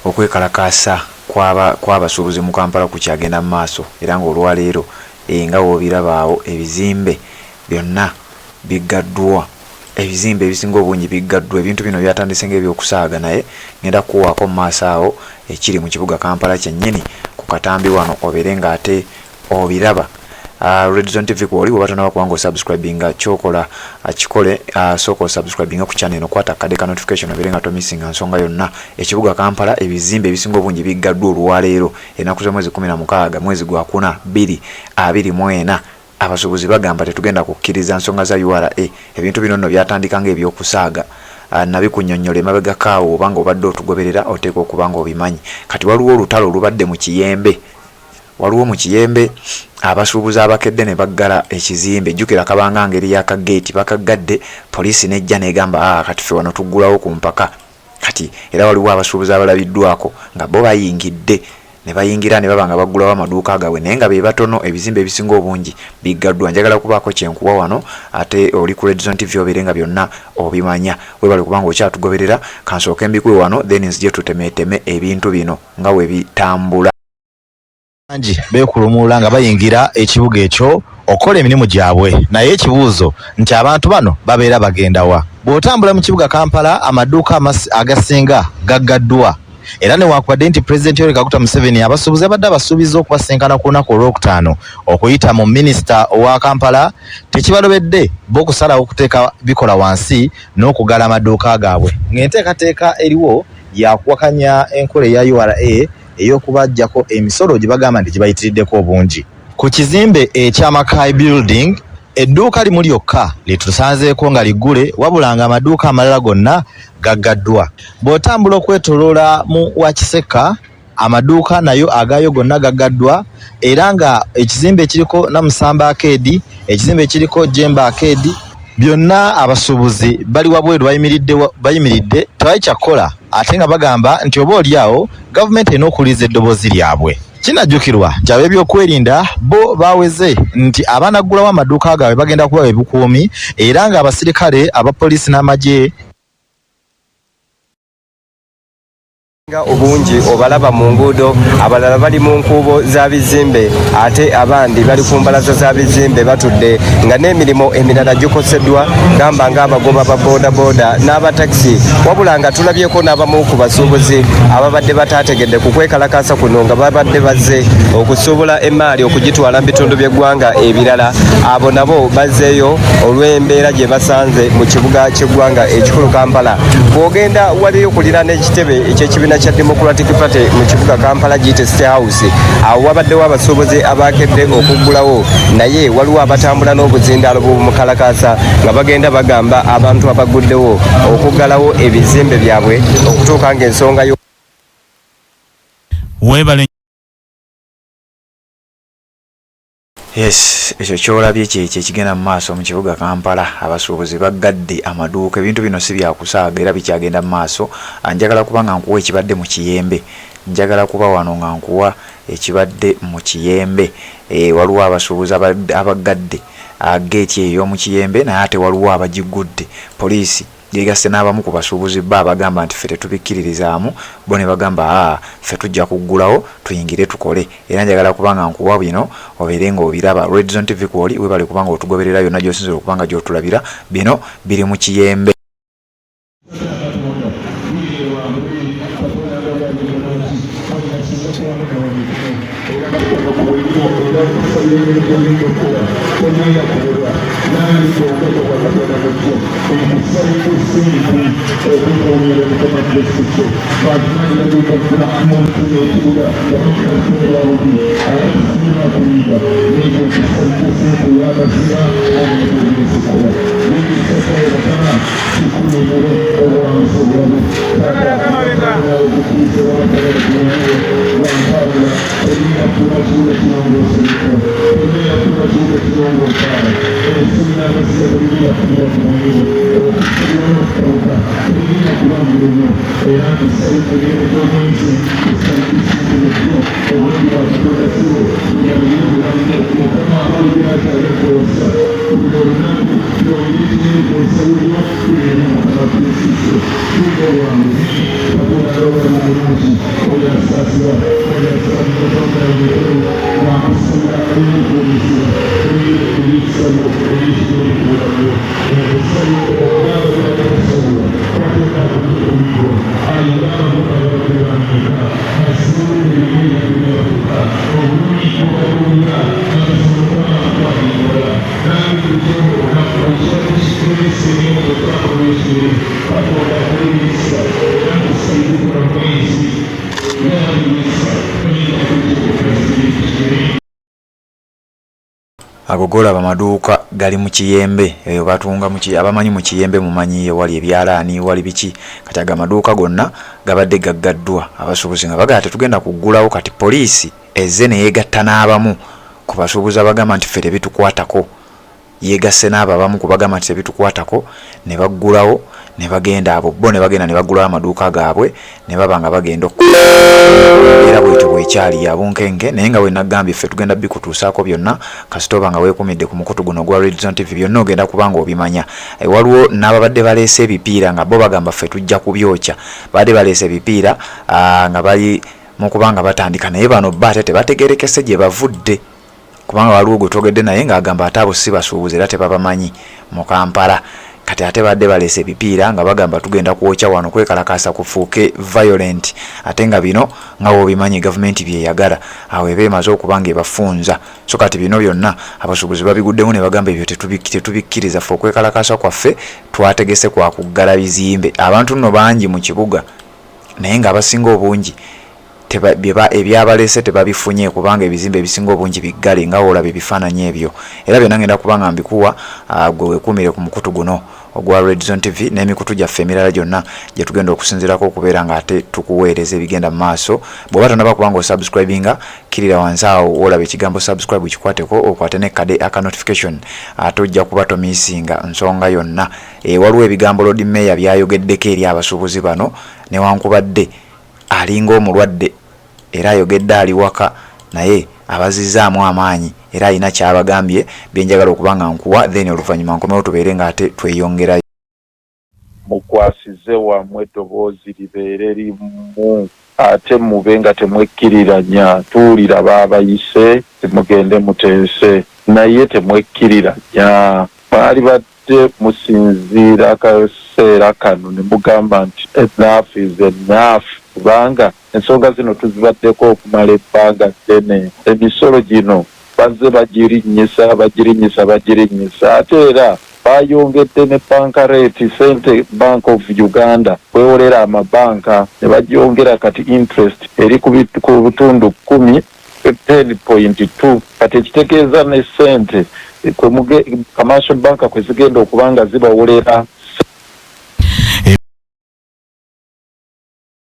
okwekalakaasa kw'abasuubuzi mu Kampala kukyagenda mu maaso era ng'olwaleero nga woobirabaawo ebizimbe byonna biggaddwa, ebizimbe ebisinga obungi biggaddwa. Ebintu bino byatandise ng'ebyokusaaga naye ngenda kuwaako mu maaso awo ekiri mu kibuga Kampala kyennyini ku katambi wano obeere ng'ate obiraba. Red Zone TV kwoli bw'oba tonaba kubanga osubscribinga kyokola kikole sooka osubscribinga ku channel eno kwata akade ka notification obeere nga tomissinga nsonga yonna. Ekibuga Kampala ebizimbe ebisinga obungi biggaddwa olwaleero ennaku z'omwezi 16 mwezi gwa 4 2024. Abasuubuzi bagamba tetugenda kukkiriza nsonga za URA. Ebintu bino nno byatandika ng'ebyokusaaga nabikunnyonnyola emabega kaawo obanga obadde otugoberera oteeka okuba nga obimanyi. Kati waliwo olutalo olubadde mu Kiyembe. Waliwo mu Kiyembe abasuubuzi abakedde ne baggala ekizimbe. Jjukira kabanga ngeri y'akageeti bakaggadde, poliisi nejja negamba kati ffe wano tuggulawo ku mpaka. Kati era waliwo abasuubuzi abalabiddwako nga bo bayingidde ne bayingira ne baba nga baggulawo amaduuka gaabwe naye nga be batono. Ebizimbe ebisinga obungi biggaddwa. Njagala kubaako kyenkuwa wano ate oli ku Red Zone TV obeere nga byonna obimanya. Webale kubanga okyatugoberera kansooke mbikwe wano then nzije tutemeeteme ebintu bino nga we bitambula. Anji bekulumula nga bayingira ekibuga ekyo okola emirimu gyabwe, naye ekibuuzo nti abantu bano babeera bagendawa. Bw'otambula mu kibuga Kampala amaduuka agasinga gaggaddwa era ne wakwadde nti President Yoweri Kaguta Museveni abasuubuzi abadde abasuubiza okubasinkana ku lunaku olwokutaano okuyita mu minisita owa Kampala tekibalobedde bo okusalawo okuteeka bikola wansi n'okugala amaduuka gaabwe. Ng'enteekateeka eriwo yakuwakanya enkola eya URA ey'okubajjako emisolo gye bagamba nti gibayitiriddeko obungi. Ku kizimbe eky'Amakai Building edduuka limu lyokka litusanzeeko nga liggule wabula nga amaduuka amalala gonna gaggaddwa. Bw'otambula okwetoloola mu Wakiseka amaduuka nayo agaayo gonna gaggaddwa era nga ekizimbe ekiriko Namusamba Arcade, ekizimbe ekiriko Jemba Arcade byonna abasuubuzi bali wabweru bayimiridde tewali kyakola ate nga bagamba nti oba oliawo gavumenti erina okuwuliriza eddoboozi lyabwe. Kinajjukirwa nti ab'ebyokwerinda bo baweze nti abanaggulawo amaduuka gaabwe bagenda kubawa ebukuumi era nga abasirikale abapoliisi n'amagye obungi obalaba mu nguudo, abalala bali mu nkuubo za bizimbe ate abandi bali ku mbalaza za bizimbe batudde nga n'emirimu emirala gikoseddwa gamba ng'abagoba ba boodabooda n'abatakisi wabula nga tulabyeko n'abamu ku basuubuzi ababadde bataategedde ku kwekalakaasa kuno nga babadde bazze okusuubula emmaali okugitwala mu bitundu by'eggwanga ebirala. Abo nabo bazzeeyo olw'embeera gye basanze mu kibuga ky'eggwanga ekikulu Kampala. Bw'ogenda waliyo okuliraana ekitebe eky'ekibiina kya Democratic Party mu kibuga Kampala giyite State House, awo wabaddewo abasuubuzi abakedde okuggulawo naye waliwo abatambula n'obuzindaalo bw'omukalakaasa nga bagenda bagamba abantu abagguddewo okuggalawo ebizimbe byabwe okutuuka ng'ensonga yo Yes, ekyo kyolabye kyekyo ekigenda mu maaso mu kibuga Kampala. Abasuubuzi baggadde amaduuka. Ebintu bino si byakusaaga era bikyagenda mu maaso. Njagala kuba nga nkuwa ekibadde mu Kiyembe. Njagala kuba wano nga nkuwa ekibadde mu Kiyembe. Waliwo abasuubuzi abaggadde geeti ey'omu Kiyembe naye ate waliwo abagigudde. Poliisi yeegasse n'abamu ku basuubuzi bagamba nti ffe tetubikkiririzaamu, bo ne bagamba ffe tujja kuggulawo tuyingire tukole. Era njagala kubanga nkuwa bino obeere ng'obiraba. Red Zone TV kwoli webale kubanga otugoberera yonna gy'osinzira okubanga gy'otulabira. Bino biri mu Kiyembe. Agogola bamaduuka gali mu kiyembe eyo batunga abamanyi mu kiyembe mumanyi wali ebyalaani wali biki kati aga maduuka gonna gabadde gaggaddwa abasuubuzi nga bagala tetugenda kuggulawo kati poliisi ezze ne yeegatta n'abamu ku basuubuzi abagamba nti ffe tebitukwatako yeegasse n'abo abamu kubagamba nti tebitukwatako ne baggulawo ne bagenda abo bo ne bagenda ne baggulawo amaduuka gaabwe ne baba nga bagenda era bwetyo bwekyali yabunkenge naye nga wenagambye ffe tugenda bikutuusaako byonna kasitoba nga weekumidde ku mukutu guno gwa Red Zone TV byonna ogenda kubanga obimanya waliwo n'ababadde baleese ebipiira nga bo bagamba ffe tujja kubyokya badde baleese ebipiira nga bali mu kubanga batandika naye bano bate tebategerekese gye bavudde kubanga waliwo gwe twogedde naye ng'agamba ate abo si basuubuzi era tebabamanyi mu Kampala kati ate badde baleese ebipiira nga bagamba tugenda kwokya wano kwekalakasa kufuuke violent ate nga bino nga wobimanyi gavumenti byeyagala awo eba emaze okuba nga ebafunza so kati bino byonna abasuubuzi babiguddemu ne bagamba ebyo tetubikkiriza ffe okwekalakasa kwaffe twategese kwa kuggala bizimbe abantu nno bangi mu kibuga naye nga abasinga obungi ebyabaleese tebabifunye kubanga ebizimbe ebisinga obungi biggale nga olaba ebifaananyi ebyo era byonna ngenda kubanga mbikuwa gwe weekuumire ku mukutu guno ogwa Red Zone TV n'emikutu gyaffe emirala gyonna gye tugenda okusinziirako okubeera nga ate tukuweereza ebigenda mu maaso bw'oba tonaba kubanga osubscribinga kirira wansi awo olaba ekigambo subscribe kikwateko okwate nekkade aka notification ate ojja kuba tomiisinga nsonga yonna waliwo ebigambo Lord Mayor byayogeddeko eri abasuubuzi bano newankubadde alinga omulwadde era ayogedde ali waka naye abazizaamu amaanyi era alina kyabagambye byenjagala okubanga nkuwa then oluvannyuma nkomewo tubeere nga ate tweyongerayo mukwasize wammwe eddoboozi libeere limu ate mube nga temwekkiriranya tuwulira baabayise temugende muteese naye temwekkiriranya mwali badde musinziira akaseera kano ne mugamba nti enough is enough kubanga ensonga zino tuzibaddeko okumala ebbanga ddene emisolo gino bazze bagirinyisa ate era bayongedde ne banka rate sente Bank of Uganda kwewolera amabanka ne bagyongera kati interest eri ku butundu 10.2 kati ekitegeeza ne sente commercial bank kwezigenda okubanga zibawolera